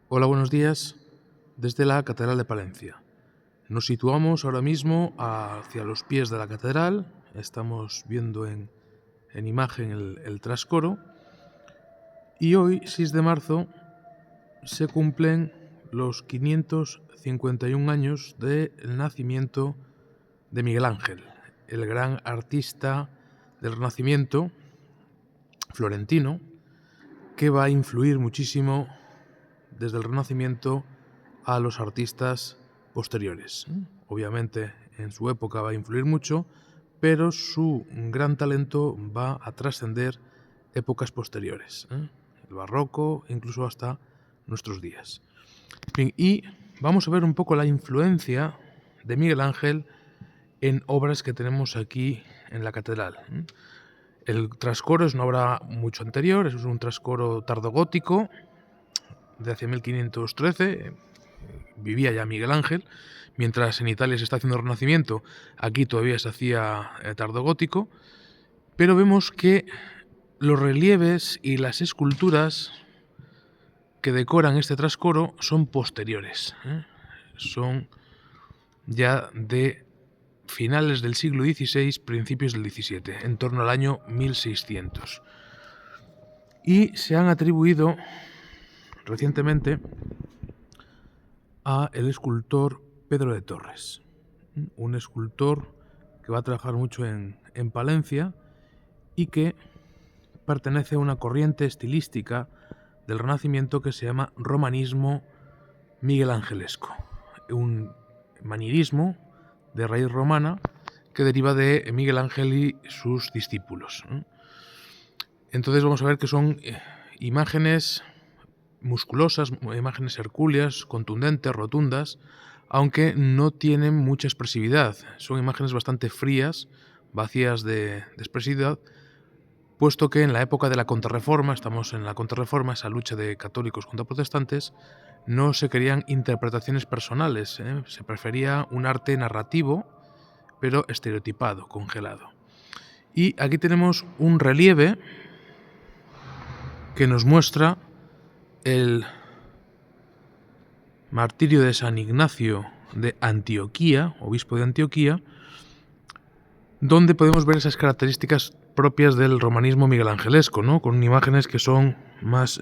Hola, buenos días desde la Catedral de Palencia. Nos situamos ahora mismo hacia los pies de la catedral, estamos viendo en imagen el trascoro y hoy, 6 de marzo, se cumplen los 551 años del nacimiento de Miguel Ángel, el gran artista del Renacimiento florentino que va a influir muchísimo desde el Renacimiento a los artistas posteriores. Obviamente en su época va a influir mucho, pero su gran talento va a trascender épocas posteriores, el barroco, incluso hasta nuestros días. Bien, y vamos a ver un poco la influencia de Miguel Ángel en obras que tenemos aquí en la catedral. El trascoro es una obra mucho anterior, es un trascoro tardogótico de hacia 1513, vivía ya Miguel Ángel, mientras en Italia se está haciendo el Renacimiento, aquí todavía se hacía tardogótico, pero vemos que los relieves y las esculturas que decoran este trascoro son posteriores, son ya de finales del siglo XVI, principios del XVII, en torno al año 1600. Y se han atribuido recientemente a el escultor Pedro de Torres, un escultor que va a trabajar mucho en Palencia y que pertenece a una corriente estilística del Renacimiento que se llama romanismo miguelangelesco, un manierismo de raíz romana que deriva de Miguel Ángel y sus discípulos. Entonces vamos a ver que son imágenes musculosas, imágenes hercúleas, contundentes, rotundas, aunque no tienen mucha expresividad. Son imágenes bastante frías, vacías de expresividad, puesto que en la época de la Contrarreforma, estamos en la Contrarreforma, esa lucha de católicos contra protestantes, no se querían interpretaciones personales, se prefería un arte narrativo, pero estereotipado, congelado. Y aquí tenemos un relieve que nos muestra el martirio de San Ignacio de Antioquía, obispo de Antioquía, donde podemos ver esas características propias del romanismo miguelangelesco, ¿no? Con imágenes que son más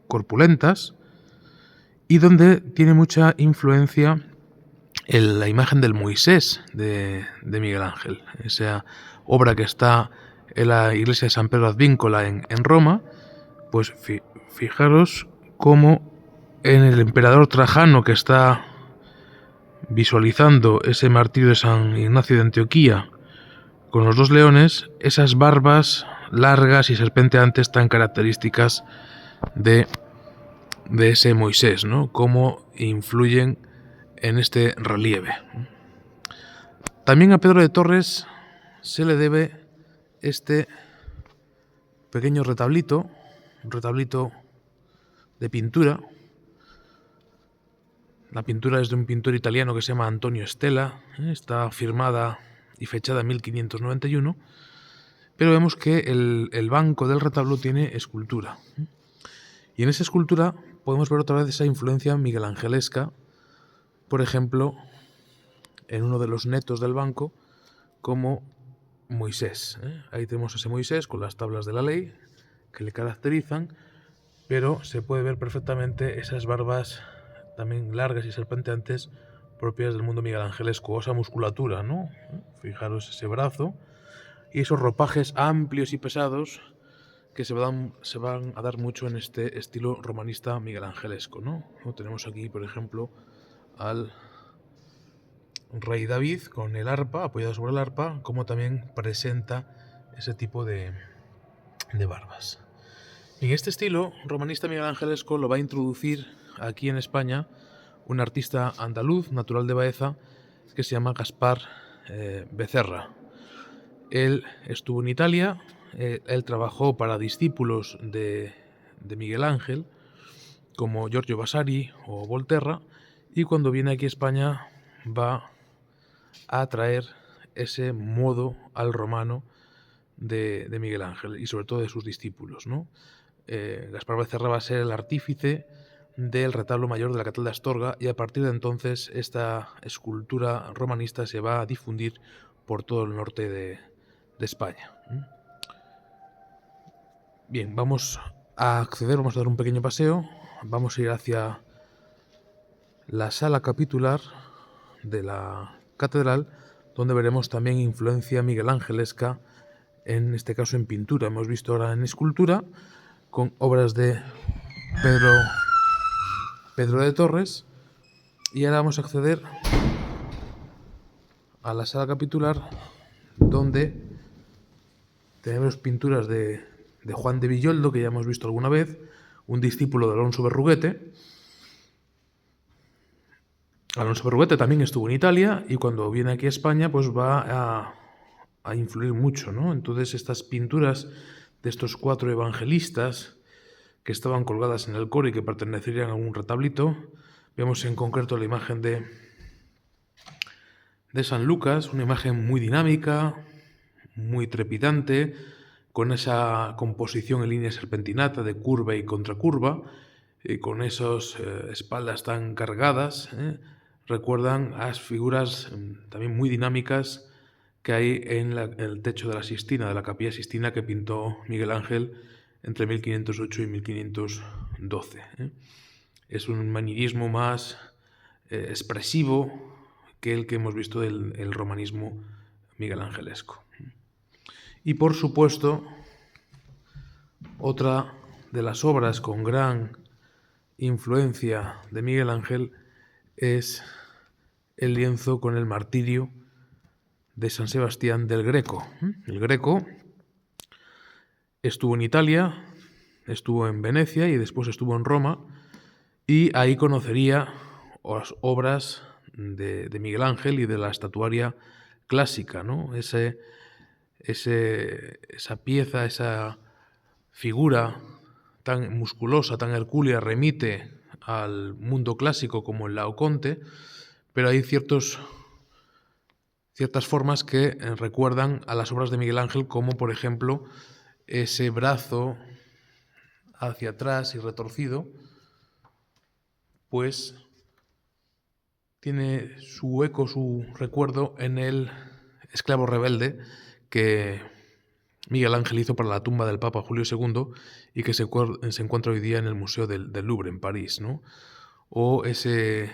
corpulentas y donde tiene mucha influencia la imagen del Moisés de Miguel Ángel, esa obra que está en la iglesia de San Pedro Advíncola en Roma. Pues fijaros cómo en el emperador Trajano, que está visualizando ese martirio de San Ignacio de Antioquía con los dos leones, esas barbas largas y serpenteantes tan características de ese Moisés, ¿no? Cómo influyen en este relieve. También a Pedro de Torres se le debe este pequeño retablito, un retablito de pintura. La pintura es de un pintor italiano que se llama Antonio Stella, está firmada y fechada en 1591, pero vemos que el banco del retablo tiene escultura. Y en esa escultura podemos ver otra vez esa influencia miguelangelesca, por ejemplo, en uno de los netos del banco, como Moisés. Ahí tenemos a ese Moisés con las tablas de la ley que le caracterizan, pero se puede ver perfectamente esas barbas también largas y serpenteantes propias del mundo miguelangelesco, esa musculatura, ¿no? Fijaros ese brazo y esos ropajes amplios y pesados que se van a dar mucho en este estilo romanista miguelangelesco, ¿no? Tenemos aquí, por ejemplo, al rey David con el arpa, apoyado sobre el arpa, como también presenta ese tipo de barbas. En este estilo romanista miguelangelesco lo va a introducir aquí en España un artista andaluz, natural de Baeza, que se llama Gaspar Becerra. Él estuvo en Italia, él trabajó para discípulos de Miguel Ángel, como Giorgio Vasari o Volterra, y cuando viene aquí a España va a traer ese modo al romano de Miguel Ángel y sobre todo de sus discípulos, ¿no? Gaspar Becerra va a ser el artífice del retablo mayor de la Catedral de Astorga, y a partir de entonces esta escultura romanista se va a difundir por todo el norte de España. Bien, vamos a acceder, vamos a dar un pequeño paseo, vamos a ir hacia la sala capitular de la catedral, donde veremos también influencia miguelangelesca, en este caso en pintura. Hemos visto ahora en escultura, con obras de Pedro de Torres, y ahora vamos a acceder a la sala capitular, donde tenemos pinturas de Juan de Villoldo, que ya hemos visto alguna vez, un discípulo de Alonso Berruguete. Alonso Berruguete también estuvo en Italia, y cuando viene aquí a España pues va a influir mucho, ¿no? Entonces estas pinturas de estos 4 evangelistas que estaban colgadas en el coro y que pertenecerían a un retablito, vemos en concreto la imagen de San Lucas, una imagen muy dinámica, muy trepidante, con esa composición en línea serpentinata de curva y contracurva, y con esas espaldas tan cargadas, recuerdan a las figuras también muy dinámicas que hay en el techo de la Sixtina, de la Capilla Sixtina, que pintó Miguel Ángel entre 1508 y 1512. Es un manierismo más expresivo que el que hemos visto del romanismo miguelangelesco. Y por supuesto, otra de las obras con gran influencia de Miguel Ángel es el lienzo con el martirio de San Sebastián del Greco. El Greco estuvo en Italia, estuvo en Venecia y después estuvo en Roma, y ahí conocería las obras de Miguel Ángel y de la estatuaria clásica, ¿no? Esa pieza, esa figura tan musculosa, tan hercúlea, remite al mundo clásico como el Laoconte, pero hay ciertas formas que recuerdan a las obras de Miguel Ángel, como por ejemplo ese brazo hacia atrás y retorcido, pues tiene su eco, su recuerdo en el esclavo rebelde que Miguel Ángel hizo para la tumba del Papa Julio II y que se encuentra hoy día en el Museo del Louvre, en París, ¿no? O ese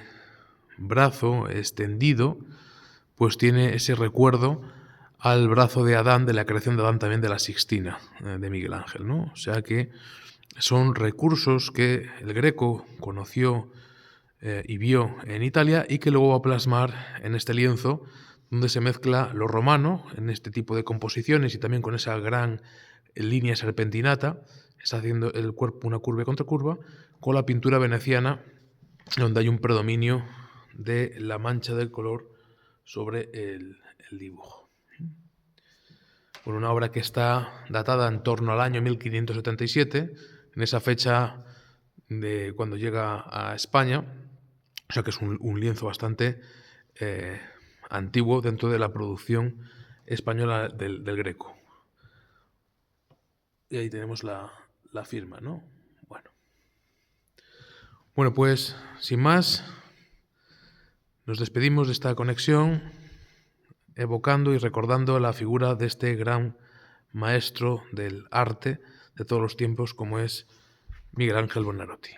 brazo extendido, pues tiene ese recuerdo al brazo de Adán, de la creación de Adán, también de la Sixtina, de Miguel Ángel, ¿no? O sea que son recursos que el Greco conoció y vio en Italia, y que luego va a plasmar en este lienzo, donde se mezcla lo romano en este tipo de composiciones y también con esa gran línea serpentinata, está haciendo el cuerpo una curva y contracurva, con la pintura veneciana, donde hay un predominio de la mancha del color sobre el dibujo. Bueno, una obra que está datada en torno al año 1577, en esa fecha de cuando llega a España. O sea que es un lienzo bastante antiguo dentro de la producción española del Greco. Y ahí tenemos la firma, ¿no? Bueno, pues sin más, nos despedimos de esta conexión evocando y recordando la figura de este gran maestro del arte de todos los tiempos, como es Miguel Ángel Buonarroti.